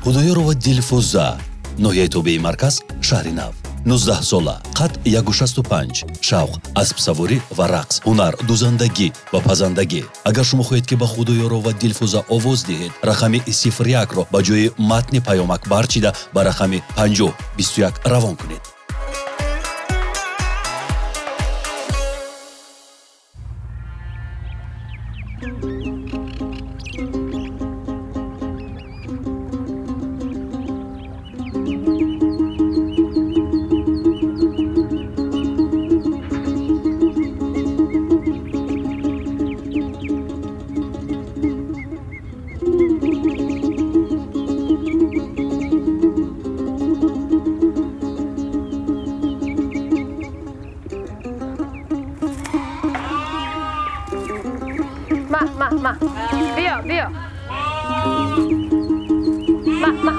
Худоёрова Дилфуза, ноҳияи тобеи марказ, шаҳри Нав. 19 сола, қад 165, шавқ, аспсаворӣ ва рақс, ҳунар, дузандагӣ ва пазандагӣ. Агар шумо хоҳед ки ба Худоёрова Дилфуза овоз диҳед, рақами 01-ро ба ҷои матни паёмак барчида ба рақами 50-21 равон кунед. بیا بیا ما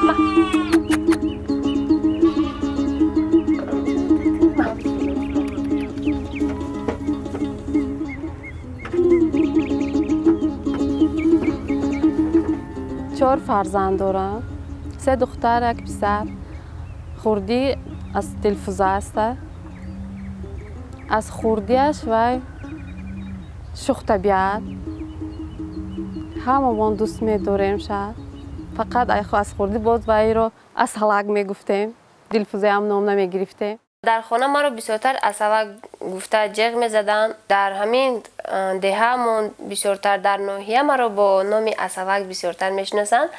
4 فرزند دارم، 3 دختر، 1 پسر. خردی از دلفوزه است. از خردیش و شوخ طبیعت هممون دوست می‌داریم. فقط از خردی باز و ای رو اصلاق میگفتیم، دلفوزه هم نام نمیگرفتیم. در خانه ما رو بسیارتر اصلاق گفته جیغ میزدن. در همین دهه‌مون بسیارتر در ناحیه ما رو با نام اصلاق بسیارتر میشناسند.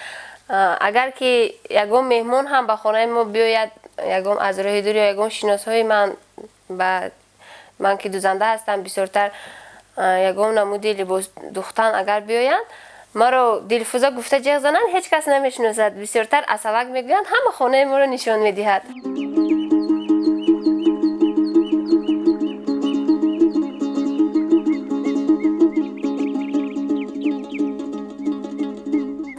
اگر که یگم مهمون هم به خانه ما بیاید، یگم از راه دور یا یگم شناسای من که دوزنده هستم بسیارتر یگم نمودی لباس دوختن اگر بیاید ما رو دلفوزه گفته جیغ زنن، هیچ کس نمیشناسد. بسیارتر اصلاق میگویند، همه خانه ما رو نشان میدهد.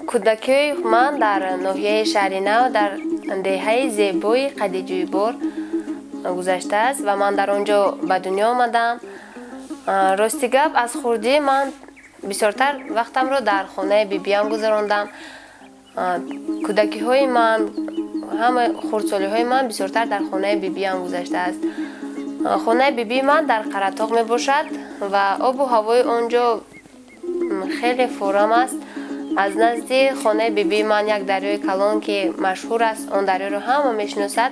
کودکی من در ناحیه شهر نو در دهه زیبای قدیجویبار گذشته است و من در آنجا به دنیا آمدم. راستی گپ از خردی من بسیارتر وقتم رو در خانه بیبیم گذراندم. کودکی های من، همه خردسالی های من بسیارتر در خانه بیبیم گذشته است. خانه بیبی من در قرطاق می باشد و آب و هوای آنجا خیلی فورم است. از نزدیک خانه بیبی من یک دریای کلان که مشهور است، آن دریا رو همه میشناسد،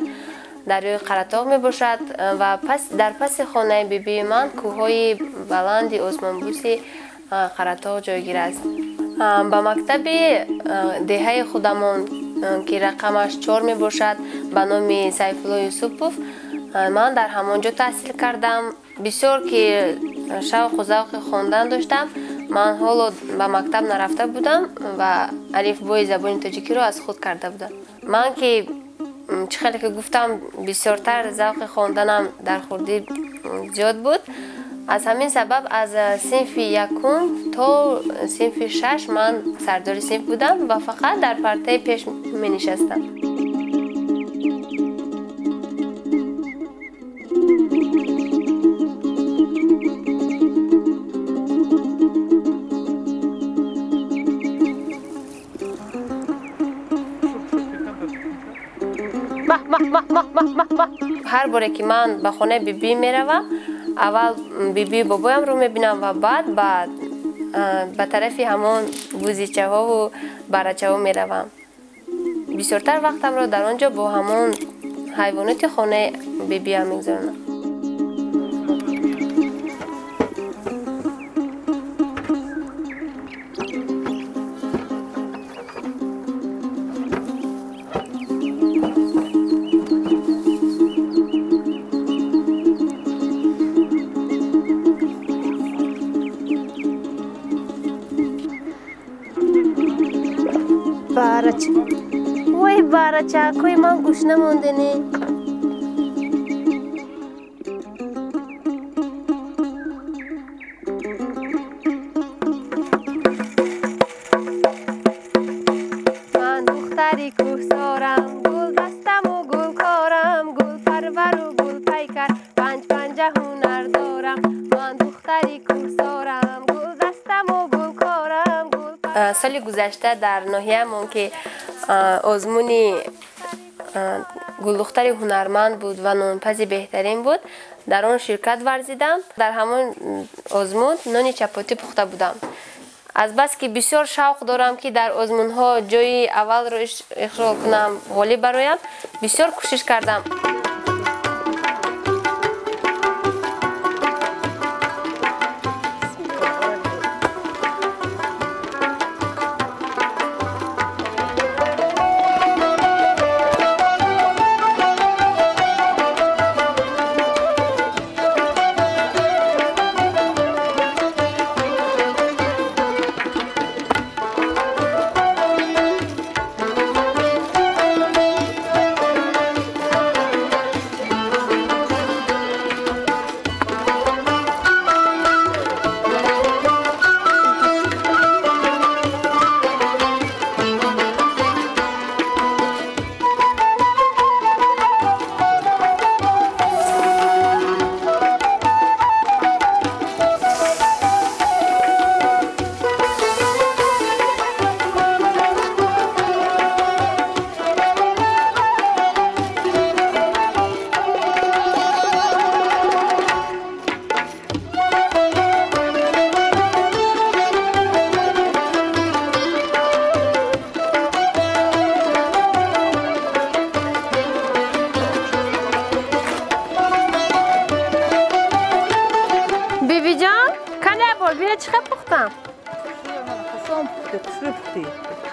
دریای قرطاق می باشد و در پس خانه بیبی من کوههای بلند آسمانبوسی قرطاق جایگیر است. به مکتب دهه خودمان که رقمش 4 می باشد به نام سیفالله یوسفوف، من در همانجا تحصیل کردم. بسیار که شوق و ذوق خواندن داشتم. من حالا به مکتب نرفته بودم و الفبای زبان تاجیکی رو از خود کرده بودم. من که خیلی که گفتم بسیارتر ذوق خواندنم در خردی زیاد بود. از همین سبب از صنف 1 تا صنف 6 من سردار صنف بودم و فقط در پرده پیش می نشستم. هر باره که من به خانه بیبی میروم، اول بیبی بابایم رو میبینم و بعد به طرف همون بوزیچه ها و برچه ها میروم. بسیارتر وقتم رو در آنجا با همون حیوانات خانه بیبی هم میگذارم. وای بارچه کوی من گوش نموندنی. من دختری کوهسارم، گل دستم و گل کارم، گل پرور و گل پیکر، 5 هنر دارم. من دختری کوسارم گل دستم و گل کارم سال گذشته در ناحیه‌مون که آزمونی گل دختری هنرمند بود و نانپزی بهترین بود در آن شرکت ورزیدم در همون آزمون نان چپاتی پخته بودم از بس که بسیار شوق دارم که در آزمون ها جای اول رو اشغال کنم غالب برایم بسیار کوشش کردم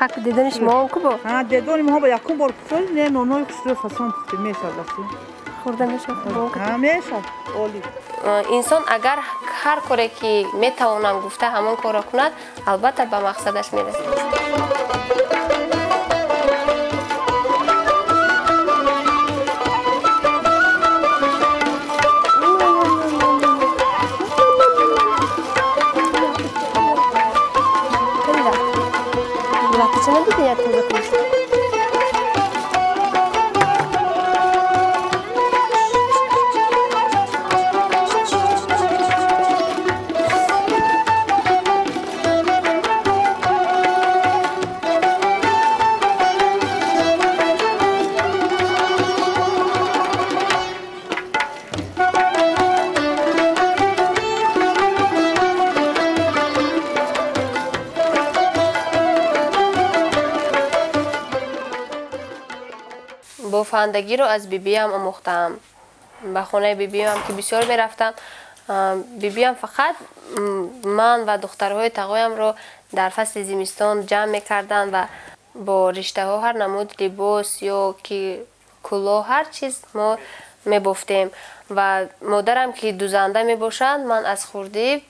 حق دیدنش ما کو با ها دیدن ما با یکم بار پسول نه نونوی خسرو فسان پخته میشه خورده میشه ها میشه اولی انسان اگر هر کاری که میتوانم گفته همون کارو کند البته به مقصدش میرسه بافندگی رو از بیبیم آموختم به خونه بیبیم که بسیار میرفتم بیبیم فقط من و دخترهای تقایم رو در فصل زمستان جمع میکردن و با رشته ها هر نمود لباس یا که کلاه هر چیز ما میبافتیم و مادرم که دوزنده میباشند من از خردی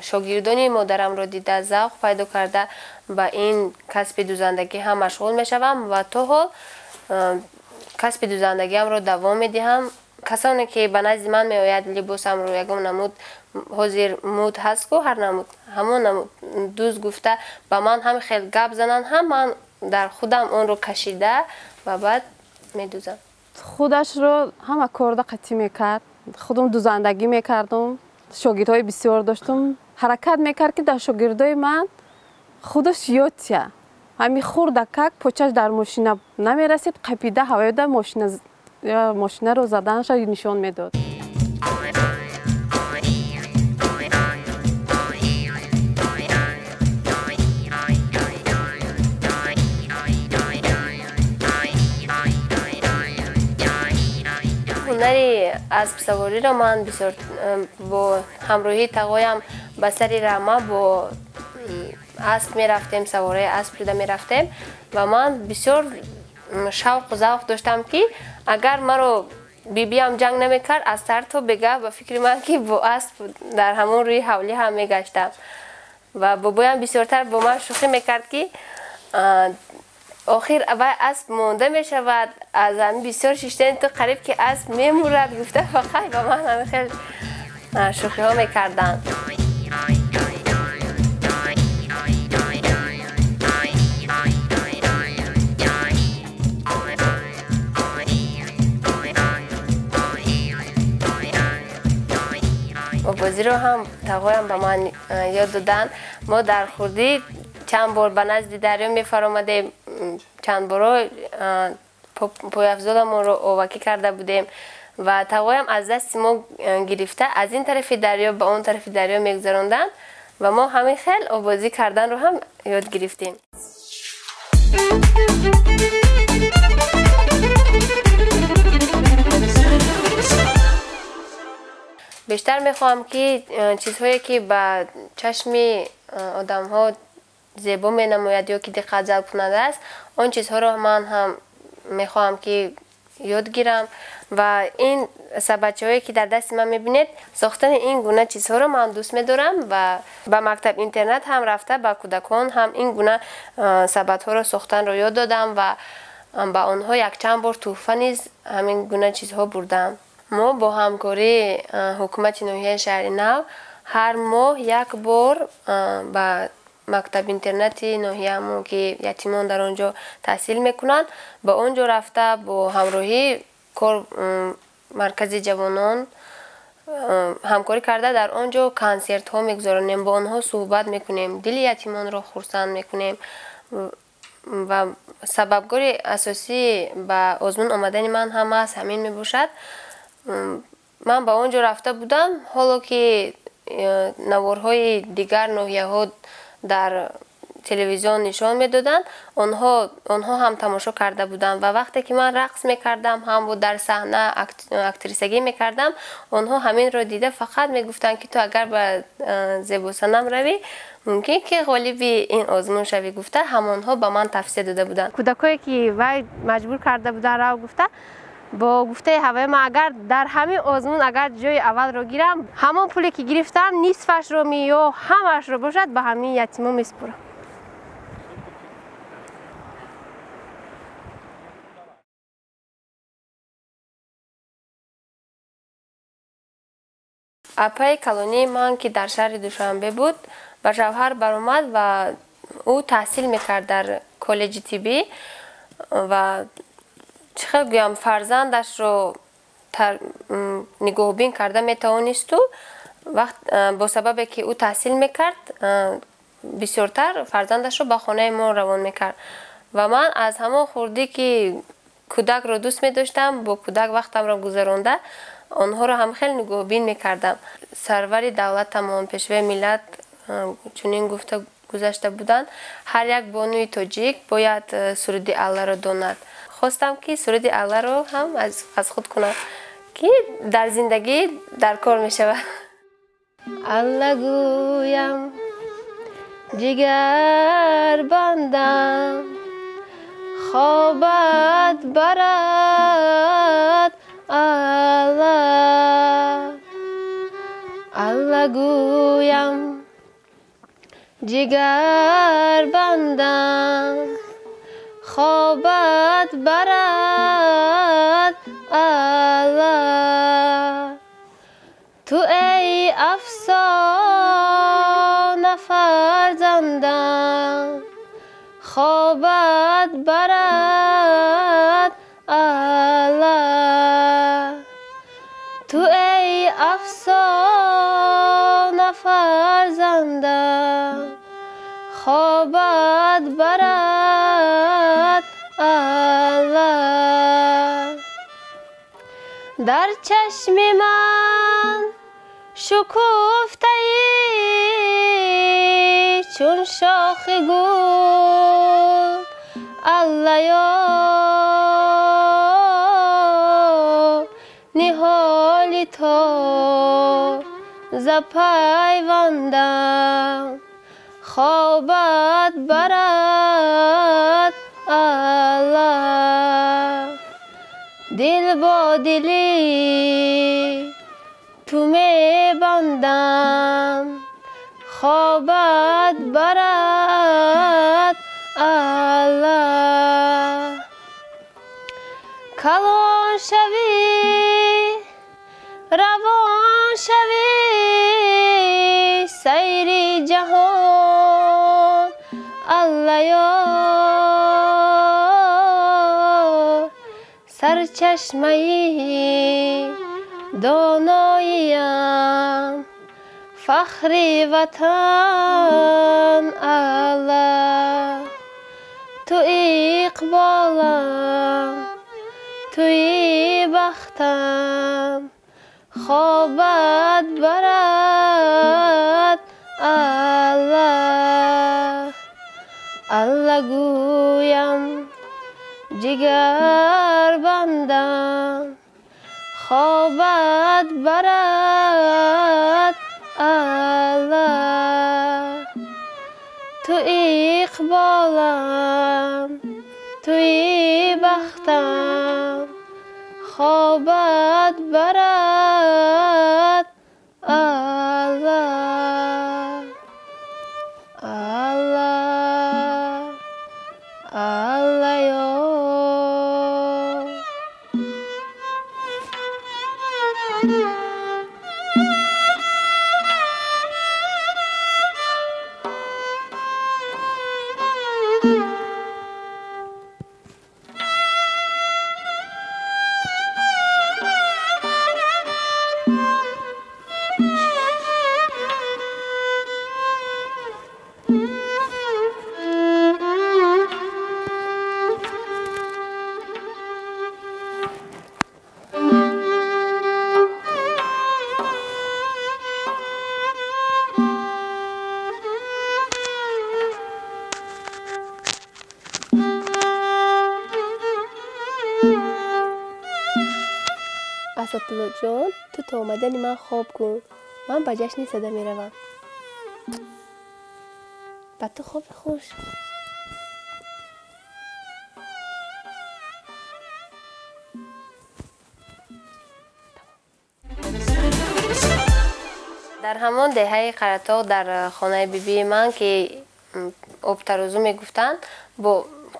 شاگردانی مادرم رو دیده ذوق پیدا کرده با این کسب دوزندگی هم مشغول میشوم و تا حال کسب دوزندگیم رو دوام میدهم کسانی که به نزد من میآید لباسم رو یگم نمود حاضر مود هست که هر نمود همون نمود دوست گفته به من هم خیلی گپ زنن هم من در خودم اون رو کشیده و بعد میدوزم خودش رو همه کارده قطعی میکرد خودم دوزندگی میکردم شاگردهای بسیار داشتم حرکت میکرد که در شاگردهای من خودش یادیه همین خوردکک پوچش در ماشین نمیرسید قپیده هوای در ماشین رو زدنش نشان میداد هنری اسب سواری را من بسیار با همراهی تقایم به سری رمه با اسب می رفتیم سواره اسب شده می رفتیم و من بسیار شوق و ذوق داشتم که اگر من رو بیبیم جنگ نمی کرد از سر تا بگه به فکر من که با اسب در همون روی حولی هم می گشتم و بابایم بسیارتر با من شوخی می کرد که آخر اسب مونده می شود از همین بسیار شیشتین تو قریب که اسب می مورد گفته فقط با من همین خیلی شوخی ها می کردن آبازی رو هم تقویم به من یاد دادن. ما در خردی چند بار به نزد دریا میفرامدیم، چند بار پای افزودمون رو آوکی کرده بودیم و تقویم از دست ما گرفته از این طرف دریا به اون طرف دریا میگذراندن و ما همین خیل آبازی کردن رو هم یاد گرفتیم. بیشتر میخوام که چیزهایی که به چشم آدم ها زیبا می نماید یا که دقت جلب کننده است، اون چیزها رو من هم میخوام که یاد گیرم و این سبدچه هایی که در دست من میبینید ساختن این گونه چیزها رو من دوست میدارم و به مکتب اینترنت هم رفته به کودکان هم این گونه سبدها رو ساختن رو یاد دادم و به آنها یک چند بار تحفه نیز همین گونه چیزها بردم. ما با همکاری حکومت ناحیه شهر نو هر ماه یک بار به مکتب اینترنت ناحیه‌مون که یتیمان در آنجا تحصیل میکنند با اونجا رفته با همراهی کار مرکز جوانان همکاری کرده در آنجا کنسرت ها میگذاریم، با آنها صحبت میکنیم، دل یتیمان را خرسند میکنیم و سببگار اساسی به آزمون آمدن من هم از همین میباشد. من با اونجا رفته بودم، حالا که نوارهای دیگر ناحیه ها در تلویزیون نشان میدادن آنها هم تماشا کرده بودن و وقتی که من رقص میکردم هم و در صحنه اکتریسگی میکردم آنها همین را دیده فقط میگفتن که تو اگر به زیبا صنم روی ممکن که غالب این آزمون شوی گفته همانها به من تفسیر داده بودن. کودکایی که وای مجبور کرده بودن رو گفته با گفته هوای ما اگر در همین آزمون اگر جای اول رو گیرم همون پولی که گرفتم نصفش رو یا همش رو باشد به همین یتیما میسپرم. اپای کلونی من که در شهر دوشنبه بود به جوهر برآمد و او تحصیل میکرد در کالج طبی و چه گویم فرزندش رو نگاهبین کرده میتوانست و وقت با سبب که او تحصیل میکرد بسیارتر فرزندش رو به خانه ما روان میکرد و من از همون خوردی که کودک رو دوست میداشتم با کودک وقتم رو گذرانده آنها رو هم خیلی نگاهبین میکردم. سرور دولتمان پیشوای ملت چنین گفته گذاشته بودند هر یک بانوی تاجیک باید سرود الله را داند. خواستم که سرود الله رو هم از خود کنم که در زندگی در کار می شود. الله گویم جگر بندم خوابت برد الله الله گویم جگر بندم خوابت برد الله تو ای افسانه فرزندم خوابت برد الله تو ای افسانه فرزندم خوابت برد الله در چشم من شکفته ای چون شاخ گل الله یا نهالی تو ز پیوندم خوابت برد الله دل با دلی تو می بندم خوابت برد الله کلان شوی روان شوی سیر جهان الله یا سرچشمه داناییم فخری وطن الله تو اقبالم توی بختم خوابت برد الله الله گویم جگر بندم خوابت برد الله تو اقبالم توی بختم خوابت برد الله الله الله یا اسدالله جان تو تا آمدن من خواب کن من به جشن صدا می روم به تو خواب خوش در همان دهه قرطاق در خانه بیبی من که آبتروزو می گفتند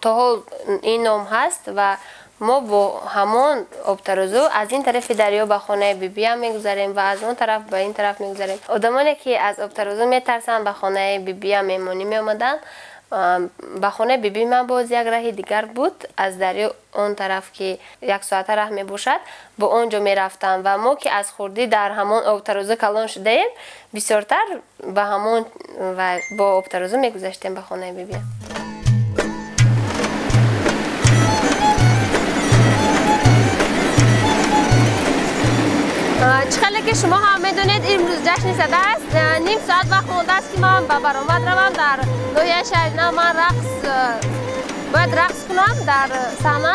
تا حال این نام هست و ما با همان آبتروزو از این طرف دریا به خانه بیبی هم میگذاریم و از اون طرف به این طرف میگذاریم. آدمانی که از آبتروزو میترسن به خانه بیبی هم میمونی میامدن. به خانه بیبی من باز یک راه دیگر بود از دریا اون طرف که یک ساعت راه می باشد با اونجا میرفتم و ما که از خوردی در همان آبتروزو کلان شده ایم بسیارتر به همون و با آبتروزو میگذاشتیم به خانه بیبی. چخیلی که شما هم میدونید امروز جشن صدا است. نیم ساعت وقت مونده است که من به برآمد روم در ناحیه شهرینو. من باید رقص کنم در صحنه.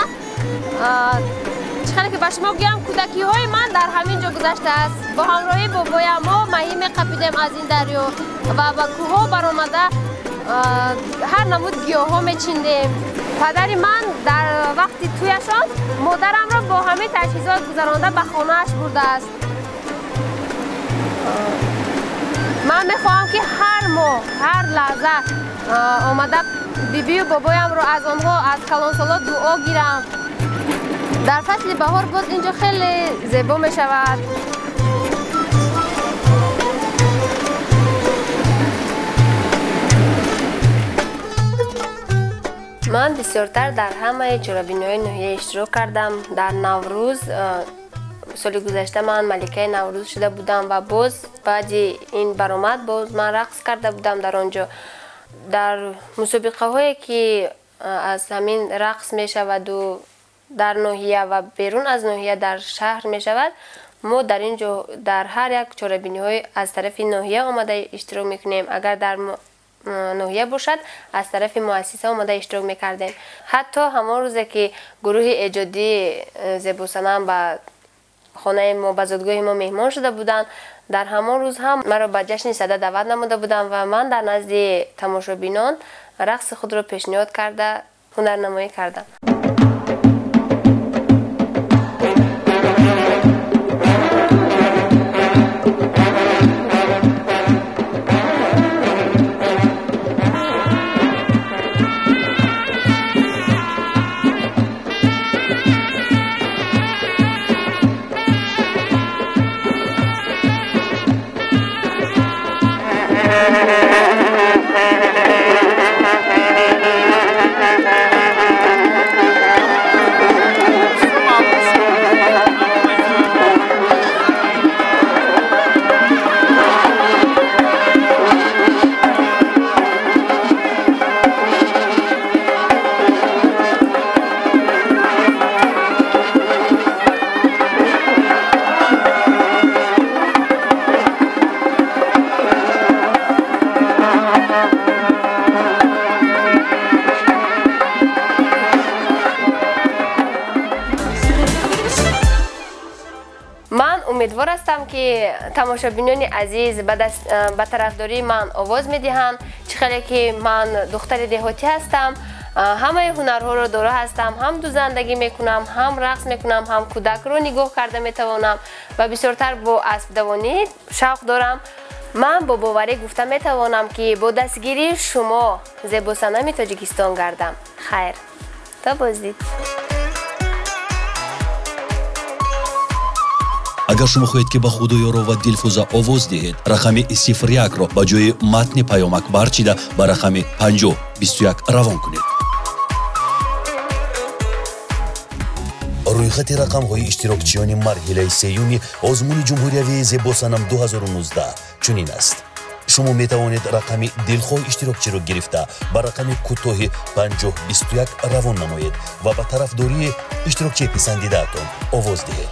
چخیلی که به شما بگم کودکی های من در همین جا گذشته است. با همراهی بابایم ما ماهی میقپیدیم از این دریا و به کوه ها برآمده هر نمود گیاه ها میچیندیم. پدری من در وقتی تویشان مادرم را با همه تجهیزات گذرانده به خانه‌اش برده است. من میخواهم که هر ماه هر لحظه آمده بیبی و بابایم را از آنها از کلانسالا دعا گیرم. در فصل بهار باز اینجا خیلی زیبا می شود. من بسیارتر در همه چرابینی‌های ناحیه اشتراک کردم. در نوروز سال گذشته من ملکه نوروز شده بودم و باز بعد این برآمد باز من رقص کرده بودم در آنجا. در مسابقه هایی که از همین رقص می شود و در ناحیه و بیرون از ناحیه در شهر می شود ما در اینجا در هر یک چرابینی های از طرف ناحیه آمده اشتراک میکنیم. اگر در ناحیه باشد از طرف مؤسسه آمده اشتراک میکردیم. حتی همان روزی که گروه ایجادی زیبا صنم به خانه ما به زادگاه ما مهمان شده بودند در همان روز هم مرا به جشن صدا دعوت نموده بودند و من در نزد تماشابینان رقص خود را پیشنهاد کرده هنرنمایی کردم. امیدوار هستم که تماشابینان عزیز به طرفداری من آواز میدهند. چخیلی که من دختر دهاتی هستم، همه هنرها رو داره هستم، هم دوزندگی میکنم، هم رقص میکنم، هم کودک رو نگاه کرده میتوانم و بسیارتر با اسب دوانی شوق دارم. من با باوری گفته میتوانم که با دستگیری شما زیبا صنم تاجیکستان گردم. خیر، تا بازدید. агар шумо хоҳед ки ба худоёро ва дилфуза овоз диҳед, рақами 01-ро ба ҷои матни паёмак барчида ба рақами 5021 равон кунед. рӯйхати рақамҳои иштирокчиёни марҳилаи сеюми озмуни ҷумҳуриявии зебосанам 2019 чунин аст. шумо метавонед рақами дилхоҳ иштирокчиро гирифта ба рақами кӯтоҳи 5021 равон намоед ва ба тарафдории иштирокчии писандидаатон овоз диҳед.